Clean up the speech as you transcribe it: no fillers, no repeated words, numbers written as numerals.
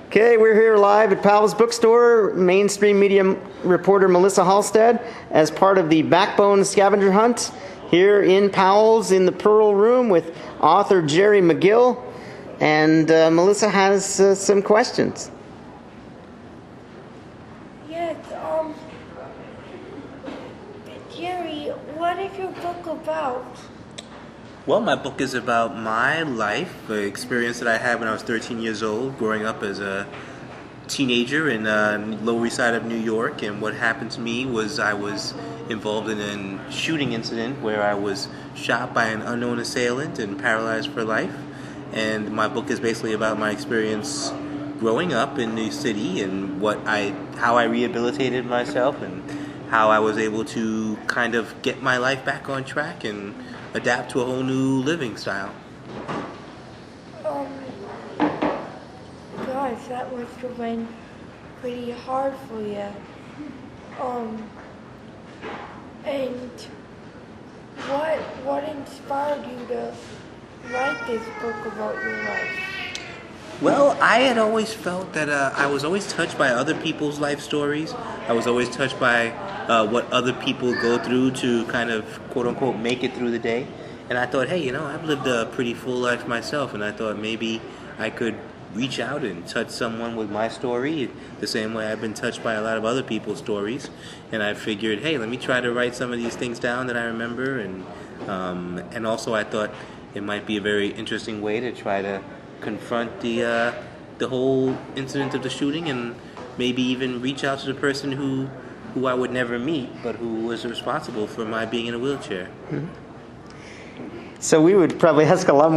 Okay, we're here live at Powell's Bookstore. Mainstream media reporter Melissa Halstead as part of the Backbone Scavenger Hunt here in Powell's in the Pearl Room with author Jerry McGill. And Melissa has some questions. Yes, Jerry, what is your book about? Well, my book is about my life, the experience that I had when I was 13 years old, growing up as a teenager in Lower East Side of New York. And what happened to me was I was involved in a shooting incident where I was shot by an unknown assailant and paralyzed for life. And my book is basically about my experience growing up in the city and how I rehabilitated myself and how I was able to kind of get my life back on track and adapt to a whole new living style. Gosh, that must have been pretty hard for you. And what inspired you to write this book about your life? Well, I had always felt that I was always touched by other people's life stories. I was always touched by what other people go through to kind of, quote-unquote, make it through the day. And I thought, hey, I've lived a pretty full life myself, and I thought maybe I could reach out and touch someone with my story the same way I've been touched by a lot of other people's stories. And I figured, hey, let me try to write some of these things down that I remember. And also I thought it might be a very interesting way to try to confront the whole incident of the shooting and maybe even reach out to the person who I would never meet, but who was responsible for my being in a wheelchair. So we would probably ask a lot more